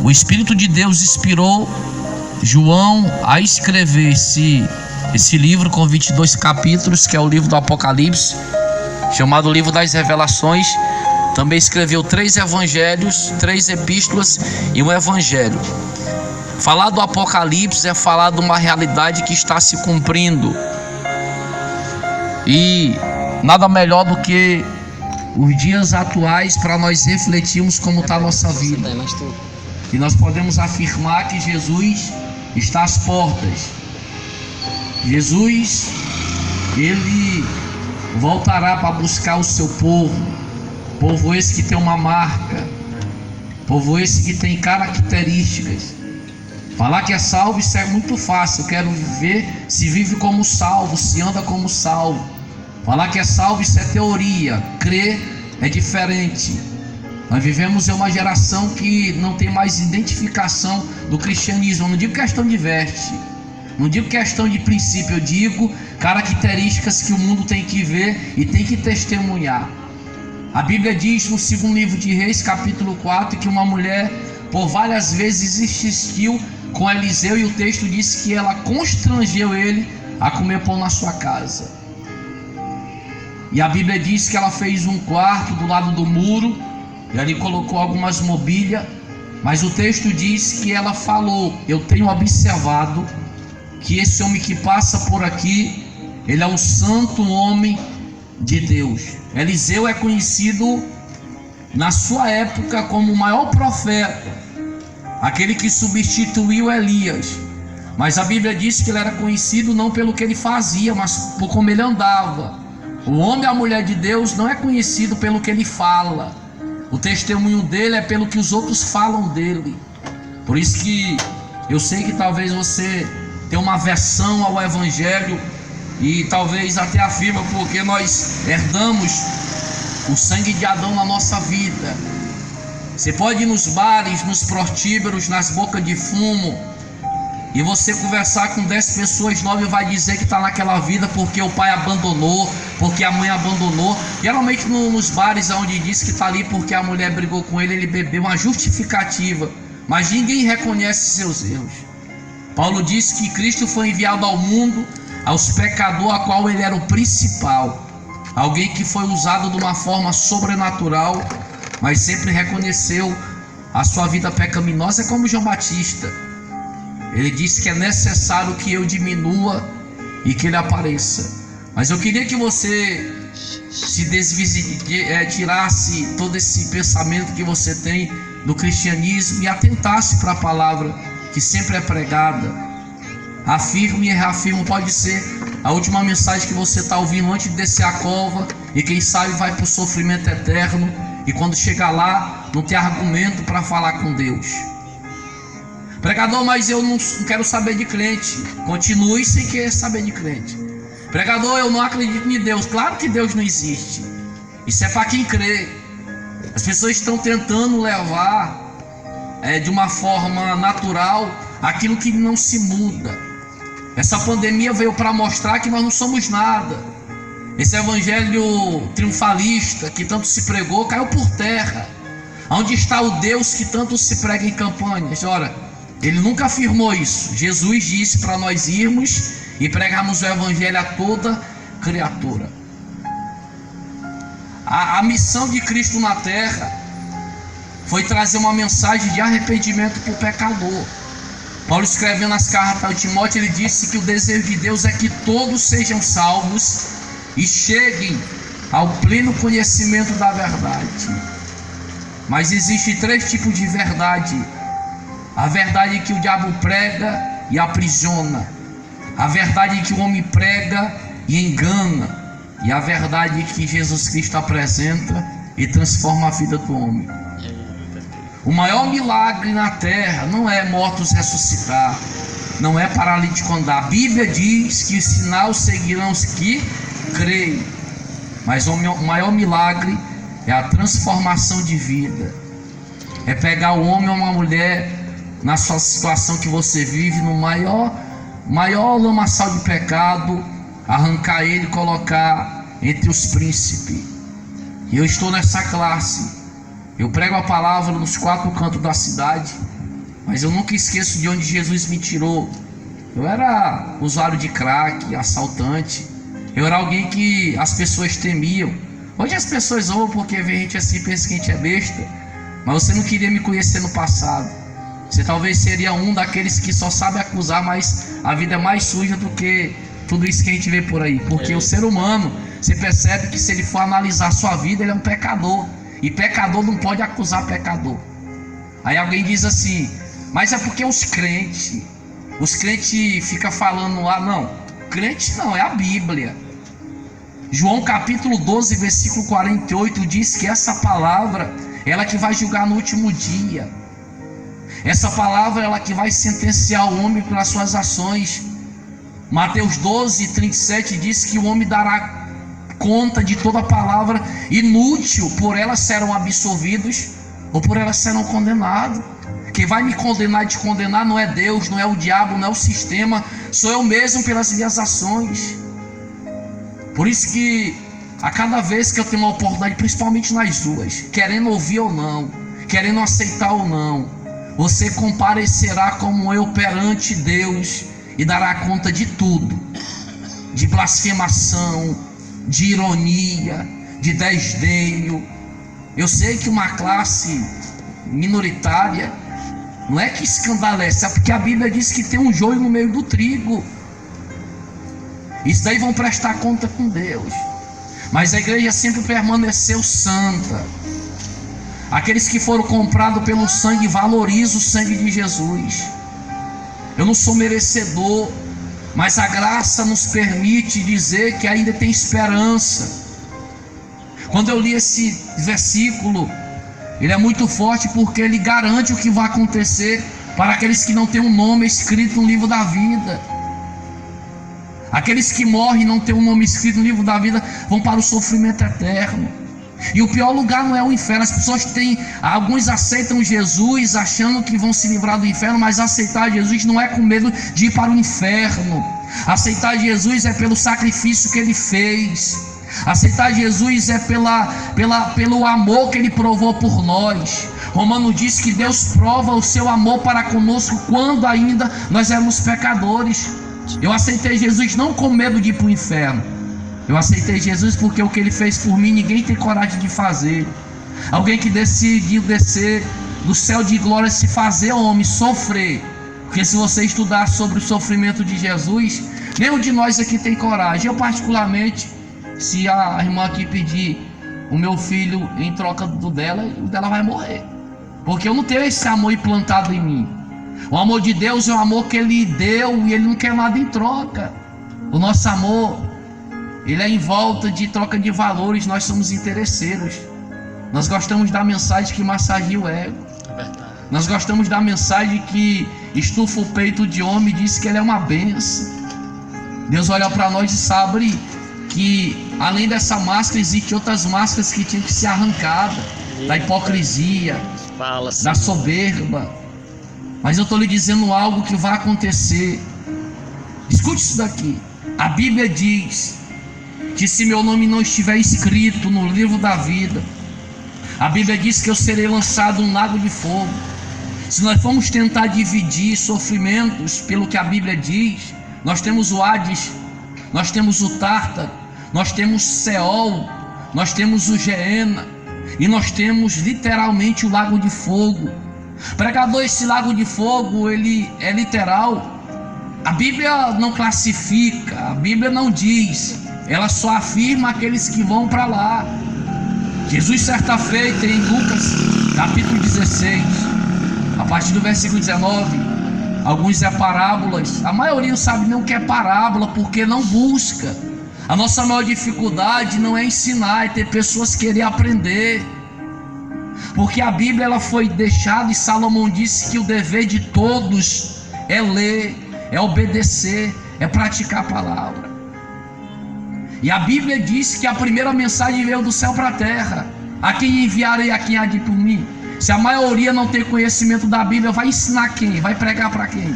O Espírito de Deus inspirou João a escrever esse livro com 22 capítulos, que é o livro do Apocalipse, chamado Livro das Revelações. Também escreveu 3 evangelhos, 3 epístolas e um evangelho. Falar do Apocalipse é falar de uma realidade que está se cumprindo, e nada melhor do que os dias atuais para nós refletirmos como está a nossa vida. E nós podemos afirmar que Jesus está às portas. Jesus, ele voltará para buscar o seu povo esse que tem uma marca, povo esse que tem características. Falar que é salvo, isso é muito fácil. Eu quero ver se vive como salvo, se anda como salvo. Falar que é salvo, isso é teoria. Crer é diferente. Nós vivemos em uma geração que não tem mais identificação do cristianismo. Eu não digo questão de veste, não digo questão de princípio, eu digo características que o mundo tem que ver e tem que testemunhar. A Bíblia diz no segundo livro de Reis, capítulo 4, que uma mulher por várias vezes insistiu com Eliseu, e o texto diz que ela constrangeu ele a comer pão na sua casa. E a Bíblia diz que ela fez um quarto do lado do muro, e ali colocou algumas mobílias. Mas o texto diz que ela falou: eu tenho observado que esse homem que passa por aqui, ele é um santo homem de Deus. Eliseu é conhecido na sua época como o maior profeta, aquele que substituiu Elias. Mas a Bíblia diz que ele era conhecido não pelo que ele fazia, mas por como ele andava. O homem e a mulher de Deus não é conhecido pelo que ele fala. O testemunho dele é pelo que os outros falam dele. Por isso que eu sei que talvez você tenha uma aversão ao evangelho, e talvez até afirma porque nós herdamos o sangue de Adão na nossa vida. Você pode ir nos bares, nos prostíbulos, nas bocas de fumo, e você conversar com 10 pessoas, 9 vai dizer que está naquela vida porque o pai abandonou, porque a mãe abandonou. Geralmente nos bares onde diz que está ali porque a mulher brigou com ele, ele bebeu, uma justificativa. Mas ninguém reconhece seus erros. Paulo disse que Cristo foi enviado ao mundo, aos pecadores, a qual ele era o principal. Alguém que foi usado de uma forma sobrenatural, mas sempre reconheceu a sua vida pecaminosa, como João Batista. Ele disse que é necessário que eu diminua e que ele apareça. Mas eu queria que você tirasse todo esse pensamento que você tem do cristianismo e atentasse para a palavra que sempre é pregada. Afirmo e reafirmo, pode ser a última mensagem que você está ouvindo antes de descer a cova, e quem sabe vai para o sofrimento eterno, e quando chegar lá não tem argumento para falar com Deus. Pregador, mas eu não quero saber de crente. Continue sem querer saber de crente. Pregador, eu não acredito em Deus. Claro que Deus não existe. Isso é para quem crê. As pessoas estão tentando levar de uma forma natural aquilo que não se muda. Essa pandemia veio para mostrar que nós não somos nada. Esse evangelho triunfalista que tanto se pregou caiu por terra. Onde está o Deus que tanto se prega em campanhas? Ora, ele nunca afirmou isso. Jesus disse para nós irmos e pregarmos o evangelho a toda criatura. A missão de Cristo na terra foi trazer uma mensagem de arrependimento para o pecador. Paulo, escrevendo as cartas ao Timóteo, ele disse que o desejo de Deus é que todos sejam salvos e cheguem ao pleno conhecimento da verdade. Mas existem 3 tipos de verdade: a verdade que o diabo prega e aprisiona, a verdade que o homem prega e engana, e a verdade que Jesus Cristo apresenta e transforma a vida do homem. O maior milagre na terra não é mortos ressuscitar, não é paralítico andar. A Bíblia diz que os sinais seguirão os que creem. Mas o maior milagre é a transformação de vida. É pegar o homem ou uma mulher na sua situação que você vive, no maior lamaçal de pecado, arrancar ele e colocar entre os príncipes. E eu estou nessa classe. Eu prego a palavra nos 4 cantos da cidade, mas eu nunca esqueço de onde Jesus me tirou. Eu era usuário de crack, assaltante. Eu era alguém que as pessoas temiam. Hoje as pessoas ouvem porque vê a gente assim, pensa que a gente é besta. Mas você não queria me conhecer no passado. Você talvez seria um daqueles que só sabe acusar, mas a vida é mais suja do que tudo isso que a gente vê por aí. Porque o ser humano, você percebe que se ele for analisar a sua vida, ele é um pecador. E pecador não pode acusar pecador. Aí alguém diz assim, mas é porque os crentes ficam falando lá. Não, crente não, é a Bíblia. João capítulo 12, versículo 48 diz que essa palavra, ela que vai julgar no último dia. Essa palavra, ela que vai sentenciar o homem pelas suas ações. Mateus 12, 37 diz que o homem dará conta de toda palavra inútil, por elas serão absolvidos ou por elas serão condenados. Quem vai me condenar e te condenar não é Deus, não é o diabo, não é o sistema, sou eu mesmo pelas minhas ações. Por isso que a cada vez que eu tenho uma oportunidade, principalmente nas ruas, querendo ouvir ou não, querendo aceitar ou não, você comparecerá como eu perante Deus e dará conta de tudo, de blasfemação, de ironia, de desdenho. Eu sei que uma classe minoritária não é que escandalece, é porque a Bíblia diz que tem um joio no meio do trigo. Isso daí vão prestar conta com Deus. Mas a igreja sempre permaneceu santa. Aqueles que foram comprados pelo sangue valorizam o sangue de Jesus. Eu não sou merecedor, mas a graça nos permite dizer que ainda tem esperança. Quando eu li esse versículo, ele é muito forte porque ele garante o que vai acontecer para aqueles que não têm um nome escrito no livro da vida. Aqueles que morrem e não têm um nome escrito no livro da vida vão para o sofrimento eterno. E o pior lugar não é o inferno. As pessoas alguns aceitam Jesus achando que vão se livrar do inferno, mas aceitar Jesus não é com medo de ir para o inferno. Aceitar Jesus é pelo sacrifício que Ele fez. Aceitar Jesus é pelo amor que Ele provou por nós. Romano diz que Deus prova o seu amor para conosco quando ainda nós éramos pecadores. Eu aceitei Jesus não com medo de ir para o inferno. Eu aceitei Jesus porque o que Ele fez por mim ninguém tem coragem de fazer. Alguém que decidiu descer do céu de glória, se fazer homem, sofrer. Porque se você estudar sobre o sofrimento de Jesus, nenhum de nós aqui tem coragem. Eu particularmente, se a irmã aqui pedir o meu filho em troca do dela, o dela vai morrer. Porque eu não tenho esse amor implantado em mim. O amor de Deus é um amor que Ele deu e Ele não quer nada em troca. O nosso amor, ele é em volta de troca de valores. Nós somos interesseiros. Nós gostamos da mensagem que massageia o ego. Nós gostamos da mensagem que estufa o peito de homem e diz que ele é uma bênção. Deus olha para nós e sabe que além dessa máscara existem outras máscaras que tinham que ser arrancadas. Da hipocrisia, da soberba. Mas eu estou lhe dizendo algo que vai acontecer. Escute isso daqui. A Bíblia diz que se meu nome não estiver escrito no livro da vida, a Bíblia diz que eu serei lançado num lago de fogo. Se nós formos tentar dividir sofrimentos pelo que a Bíblia diz, nós temos o Hades, nós temos o Tártaro, nós temos Seol, nós temos o Geena, e nós temos literalmente o lago de fogo. Pregador, esse lago de fogo, ele é literal. A Bíblia não classifica, a Bíblia não diz, ela só afirma aqueles que vão para lá. Jesus, certa feita, em Lucas capítulo 16, a partir do versículo 19, alguns é parábolas, a maioria não sabe nem o que é parábola, porque não busca. A nossa maior dificuldade não é ensinar, é ter pessoas que querem aprender. Porque a Bíblia ela foi deixada, e Salomão disse que o dever de todos é ler, é obedecer, é praticar a palavra. E a Bíblia diz que a primeira mensagem veio do céu para a terra: a quem enviarei, a quem há de por mim. Se a maioria não tem conhecimento da Bíblia, vai ensinar quem? Vai pregar para quem?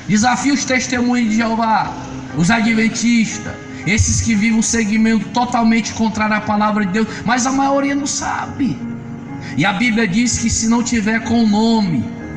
Desafia os testemunhos de Jeová, os adventistas, esses que vivem um segmento totalmente contrário à palavra de Deus, mas a maioria não sabe. E a Bíblia diz que se não tiver com o nome,